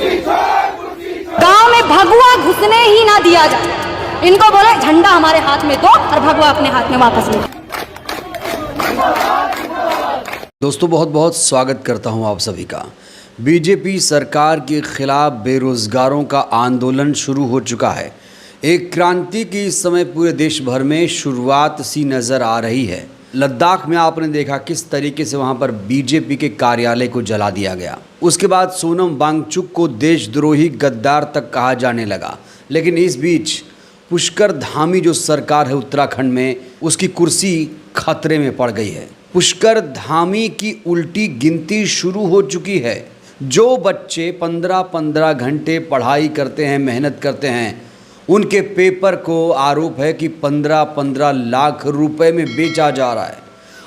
गांव में भगवा घुसने ही ना दिया जाए। इनको बोले झंडा हमारे हाथ में दो और भगवा अपने हाथ में वापस ले। दोस्तों बहुत बहुत स्वागत करता हूं आप सभी का। बीजेपी सरकार के खिलाफ बेरोजगारों का आंदोलन शुरू हो चुका है। एक क्रांति की इस समय पूरे देश भर में शुरुआत सी नज़र आ रही है। लद्दाख में आपने देखा किस तरीके से वहां पर बीजेपी के कार्यालय को जला दिया गया। उसके बाद सोनम वांगचुक को देशद्रोही गद्दार तक कहा जाने लगा। लेकिन इस बीच पुष्कर धामी जो सरकार है उत्तराखंड में, उसकी कुर्सी खतरे में पड़ गई है। पुष्कर धामी की उल्टी गिनती शुरू हो चुकी है। जो बच्चे 15-15 घंटे पढ़ाई करते हैं, मेहनत करते हैं, उनके पेपर को आरोप है कि 15-15 लाख रुपए में बेचा जा रहा है।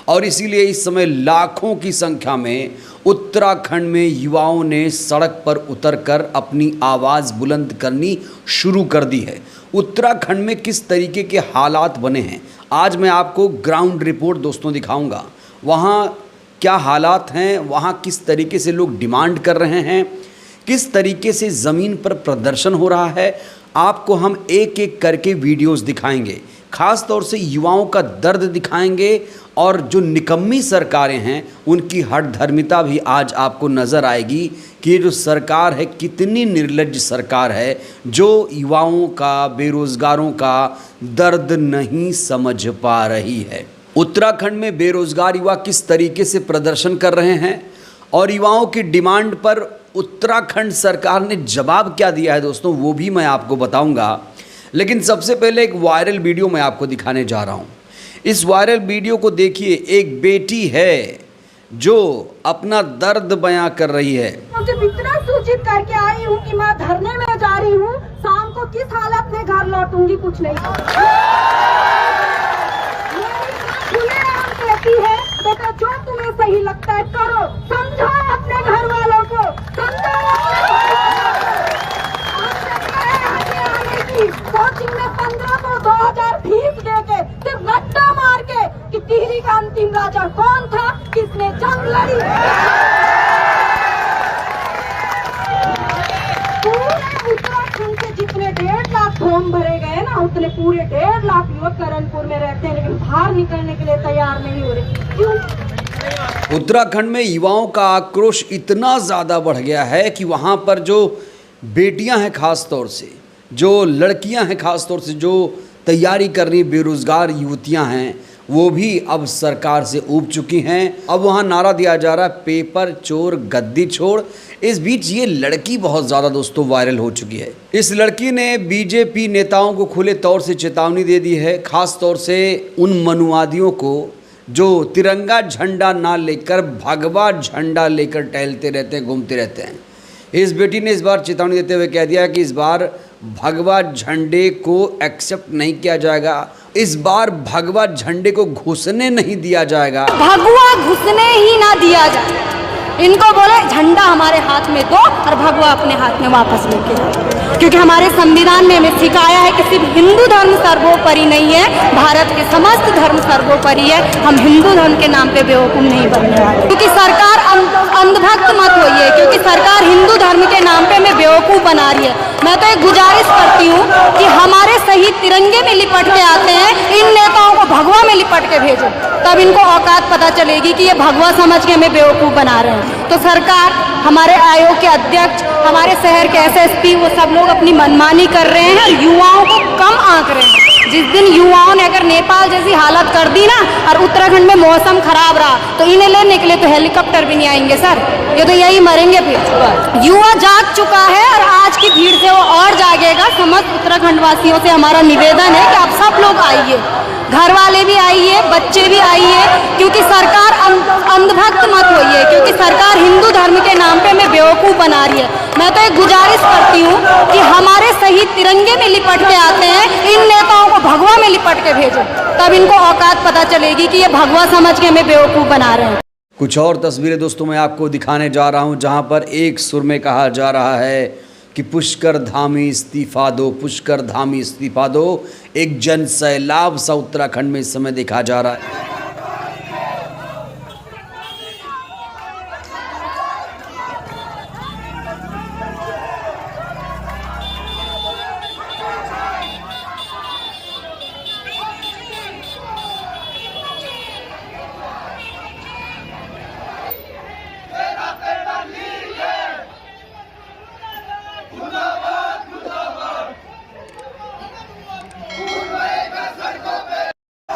और इसीलिए इस समय लाखों की संख्या में उत्तराखंड में युवाओं ने सड़क पर उतरकर अपनी आवाज़ बुलंद करनी शुरू कर दी है। उत्तराखंड में किस तरीके के हालात बने हैं, आज मैं आपको ग्राउंड रिपोर्ट दोस्तों दिखाऊंगा। वहाँ क्या हालात हैं, वहाँ किस तरीके से लोग डिमांड कर रहे हैं, किस तरीके से ज़मीन पर प्रदर्शन हो रहा है, आपको हम एक एक करके वीडियोस दिखाएंगे। ख़ास तौर से युवाओं का दर्द दिखाएंगे और जो निकम्मी सरकारें हैं उनकी हठधर्मिता भी आज आपको नज़र आएगी कि ये जो सरकार है कितनी निर्लज्ज सरकार है, जो युवाओं का, बेरोज़गारों का दर्द नहीं समझ पा रही है। उत्तराखंड में बेरोज़गार युवा किस तरीके से प्रदर्शन कर रहे हैं और युवाओं की डिमांड पर उत्तराखंड सरकार ने जवाब क्या दिया है दोस्तों, वो भी मैं आपको बताऊंगा। लेकिन सबसे पहले एक वायरल वीडियो मैं आपको दिखाने जा रहा हूं। इस वायरल वीडियो को देखिए। एक बेटी है जो अपना दर्द बयां कर रही है। मुझे इतना सूचित करके आई हूँ कि मैं धरने में जा रही हूँ, शाम को किस हालत में घर लौटूंगी कुछ नहीं कहती है। बेटा जो तुम्हें सही लगता है करो, समझाओ अपने घर वालों को, कोचिंग में 15 को 2000 फीस देके सिर्फ रट्टा मार के कि टिहरी का अंतिम राजा कौन था, किसने जंग लड़ी। पूरे उत्तराखंड से जितने 1.5 लाख फॉर्म भरे गए ना, उतने पूरे 1.5 लाख युवक करणपुर में रहते हैं, लेकिन बाहर निकलने के लिए तैयार नहीं हो रहे। क्यों? उत्तराखंड में युवाओं का आक्रोश इतना ज़्यादा बढ़ गया है कि वहाँ पर जो बेटियां हैं, खास तौर से जो लड़कियां हैं, खास तौर से जो तैयारी कर रही बेरोज़गार युवतियां हैं, वो भी अब सरकार से ऊब चुकी हैं। अब वहाँ नारा दिया जा रहा है पेपर चोर गद्दी छोड़। इस बीच ये लड़की बहुत ज़्यादा दोस्तों वायरल हो चुकी है। इस लड़की ने बीजेपी नेताओं को खुले तौर से चेतावनी दे दी है, खास तौर से उन मनुवादियों को जो तिरंगा झंडा ना लेकर भगवा झंडा लेकर टहलते रहते हैं, घूमते रहते हैं। इस बेटी ने इस बार चेतावनी देते हुए कह दिया कि इस बार भगवा झंडे को एक्सेप्ट नहीं किया जाएगा, इस बार भगवा झंडे को घुसने नहीं दिया जाएगा। भगवा घुसने ही ना दिया जाए। इनको बोले झंडा हमारे हाथ में दो और भगवा अपने हाथ में वापस लेके जाओ। क्योंकि हमारे संविधान में हमें सिखाया है कि सिर्फ हिंदू धर्म सर्वोपरि नहीं है, भारत के समस्त धर्म सर्वोपरि है। हम हिंदू धर्म के नाम पे बेवकूफ नहीं बनने वाले। क्योंकि सरकार अंधभक्त मत होइए, क्योंकि सरकार हिंदू धर्म के नाम पे हमें बेवकूफ बना रही है। मैं तो एक गुजारिश करती हूँ कि हमारे शहीद तिरंगे में लिपट के आते हैं, इन नेताओं को भगवा में लिपट के भेजो, तब इनको औकात पता चलेगी कि ये भगवा समझ के हमें बेवकूफ बना रहे हैं। तो सरकार, हमारे आयोग के अध्यक्ष, हमारे शहर के एसएसपी, वो सब लोग अपनी मनमानी कर रहे हैं और युवाओं को कम आंक रहे हैं। जिस दिन युवाओं ने अगर नेपाल जैसी हालत कर दी ना और उत्तराखंड में मौसम खराब रहा तो इन्हें लेने के लिए तो हेलीकॉप्टर भी नहीं आएंगे सर, ये तो यही मरेंगे फिर। युवा जाग चुका है और आज की भीड़ से वो और जागेगा। समस्त उत्तराखंड वासियों से हमारा निवेदन है कि आप सब लोग आइए, घर वाले भी आइए, बच्चे भी आइए, क्योंकि सरकार अंधभक्त मत होइए, क्योंकि सरकार हिंदू धर्म के नाम पे हमें बेवकूफ बना रही है। मैं तो एक गुजारिश करती हूँ कि हमारे शहीद तिरंगे में लिपट के आते हैं, इन नेताओं को भगवा में लिपट के भेजो, तब इनको औकात पता चलेगी कि ये भगवा समझ के हमें बेवकूफ बना रहे हैं। कुछ और तस्वीरें दोस्तों मैं आपको दिखाने जा रहा हूं, जहां पर एक सुर में कहा जा रहा है कि पुष्कर धामी इस्तीफा दो, पुष्कर धामी इस्तीफा दो। एक जन सैलाब सा उत्तराखंड में इस समय देखा जा रहा है।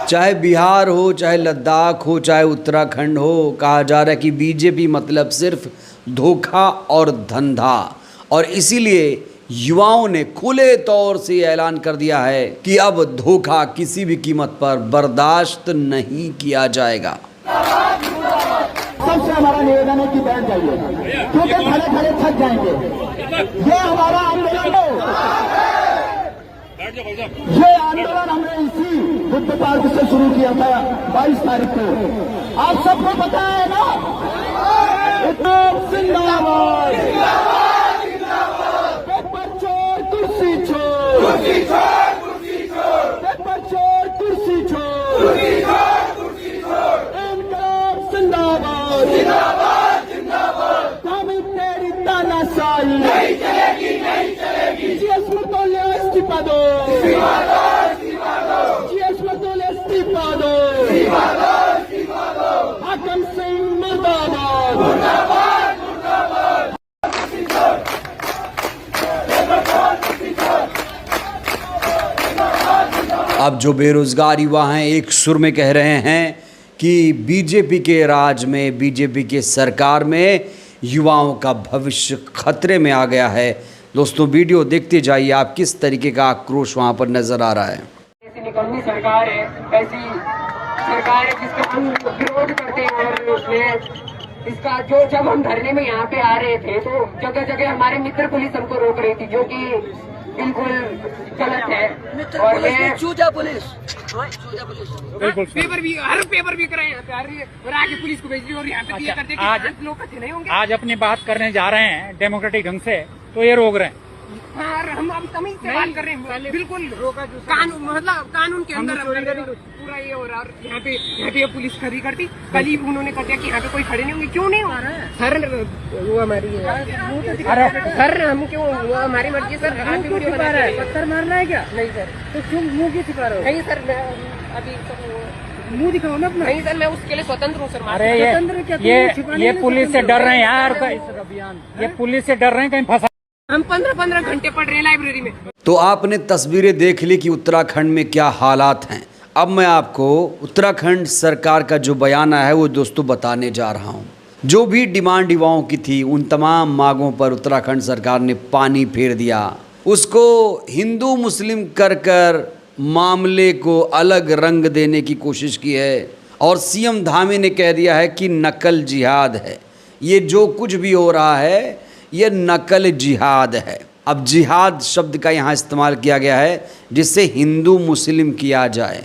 चाहे बिहार हो, चाहे लद्दाख हो, चाहे उत्तराखंड हो, कहा जा रहा है कि बीजेपी मतलब सिर्फ धोखा और धंधा। और इसीलिए युवाओं ने खुले तौर से ऐलान कर दिया है कि अब धोखा किसी भी कीमत पर बर्दाश्त नहीं किया जाएगा। सबसे हमारा निवेदन है कि बैठ जाइए, क्योंकि खड़े खड़े थक जाएंगे। ये हमारा आंदोलन है, ये आंदोलन हमने इसी बुद्ध पार्क से शुरू किया था 22 तारीख को। आप सबको पता है ना, जिंदाबाद, पेपर चोर कुर्सी छोड़, पेपर चोर कुर्सी छोड़, इनकलाब जिंदाबाद, कौमी तेरी तानाशाही नहीं चलेगी, जीएस मतौले इस्तीफा दो, जीएस मतौले इस्तीफा दो, हाकम सिंह मुर्दाबाद। अब जो बेरोजगार युवा हैं एक सुर में कह रहे हैं कि बीजेपी के राज में, बीजेपी के सरकार में युवाओं का भविष्य खतरे में आ गया है। दोस्तों वीडियो देखते जाइए आप किस तरीके का आक्रोश वहां पर नजर आ रहा है। ऐसी निकम्मी सरकार है, ऐसी सरकार है जिसका हम विरोध करते हैं। और उसमें इसका जो जब हम धरने में यहाँ पे आ रहे थे तो जगह जगह हमारे मित्र पुलिस हमको रोक रही थी, जो कि बिल्कुल गलत है। और मैं चूजा पुलिस पेपर भी, हर पेपर भी कराए यहाँ पे आ रही है और आगे पुलिस को भेज रही है और यहाँ पे दिया करते कि लोग अच्छे नहीं होंगे। आज अपनी बात करने जा रहे हैं डेमोक्रेटिक ढंग से, तो ये रोक रहे हैं। हाँ, हम अब तमीज से बात कर रहे हैं, बिल्कुल कानून, मतलब कानून के अंदर पूरा ये हो रहा है। यहाँ पे पुलिस खड़ी करती, कल ही उन्होंने कर दिया कि यहाँ पे कोई खड़े नहीं होंगे। क्यों नहीं हो सर, वो हमारी अरे सर, हम क्यों, वो हमारी मर्जी है सर। पत्थर मारना है क्या? नहीं सर। तो क्यों मुँह की छिपा रहे हो? नहीं सर, मैं अभी मुँह दिखाओ ना अपना। नहीं सर, मैं उसके लिए स्वतंत्र हूँ सर। अरे ये पुलिस से डर रहे हैं यार, ये पुलिस से डर रहे हैं कहीं फंसा। हम 15-15 घंटे पढ़ रहे हैं लाइब्रेरी में। तो आपने तस्वीरें देख ली कि उत्तराखंड में क्या हालात हैं। अब मैं आपको उत्तराखंड सरकार का जो बयान आया है वो दोस्तों बताने जा रहा हूँ। जो भी डिमांड युवाओं की थी उन तमाम मांगों पर उत्तराखंड सरकार ने पानी फेर दिया। उसको हिंदू मुस्लिम कर मामले को अलग रंग देने की कोशिश की है और सीएम धामी ने कह दिया है कि नकल जिहाद है। ये जो कुछ भी हो रहा है ये नकल जिहाद है। अब जिहाद शब्द का यहाँ इस्तेमाल किया गया है जिससे हिंदू मुस्लिम किया जाए।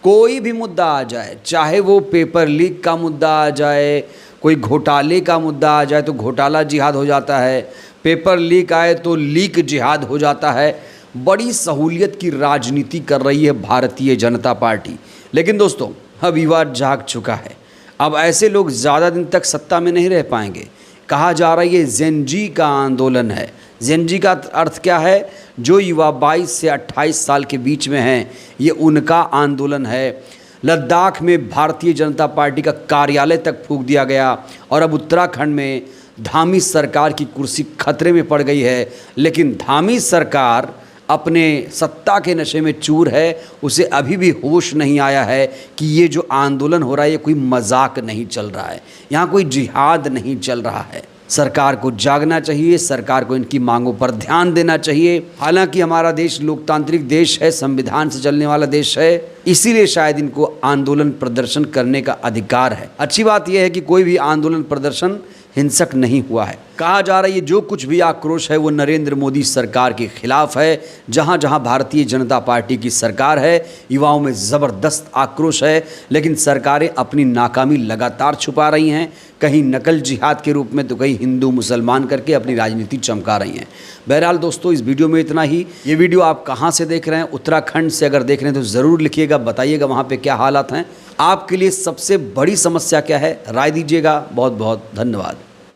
कोई भी मुद्दा आ जाए, चाहे वो पेपर लीक का मुद्दा आ जाए, कोई घोटाले का मुद्दा आ जाए तो घोटाला जिहाद हो जाता है, पेपर लीक आए तो लीक जिहाद हो जाता है। बड़ी सहूलियत की राजनीति कर रही है भारतीय जनता पार्टी। लेकिन दोस्तों अब युवा जाग चुका है। अब ऐसे लोग ज़्यादा दिन तक सत्ता में नहीं रह पाएंगे। कहा जा रहा है ये जेनजी का आंदोलन है। जेनजी का अर्थ क्या है? जो युवा 22 से 28 साल के बीच में हैं, ये उनका आंदोलन है। लद्दाख में भारतीय जनता पार्टी का कार्यालय तक फूंक दिया गया और अब उत्तराखंड में धामी सरकार की कुर्सी खतरे में पड़ गई है। लेकिन धामी सरकार अपने सत्ता के नशे में चूर है। उसे अभी भी होश नहीं आया है कि ये जो आंदोलन हो रहा है ये कोई मजाक नहीं चल रहा है, यहाँ कोई जिहाद नहीं चल रहा है। सरकार को जागना चाहिए, सरकार को इनकी मांगों पर ध्यान देना चाहिए। हालांकि हमारा देश लोकतांत्रिक देश है, संविधान से चलने वाला देश है, इसीलिए शायद इनको आंदोलन प्रदर्शन करने का अधिकार है। अच्छी बात यह है कि कोई भी आंदोलन प्रदर्शन हिंसक नहीं हुआ है। कहा जा रहा है ये जो कुछ भी आक्रोश है वो नरेंद्र मोदी सरकार के खिलाफ है। जहां जहां भारतीय जनता पार्टी की सरकार है युवाओं में ज़बरदस्त आक्रोश है, लेकिन सरकारें अपनी नाकामी लगातार छुपा रही हैं, कहीं नकल जिहाद के रूप में तो कहीं हिंदू मुसलमान करके अपनी राजनीति चमका रही हैं। बहरहाल दोस्तों इस वीडियो में इतना ही। ये वीडियो आप कहाँ से देख रहे हैं? उत्तराखंड से अगर देख रहे हैं तो ज़रूर लिखिएगा, बताइएगा वहाँ पर क्या हालात हैं, आपके लिए सबसे बड़ी समस्या क्या है, राय दीजिएगा। बहुत बहुत धन्यवाद।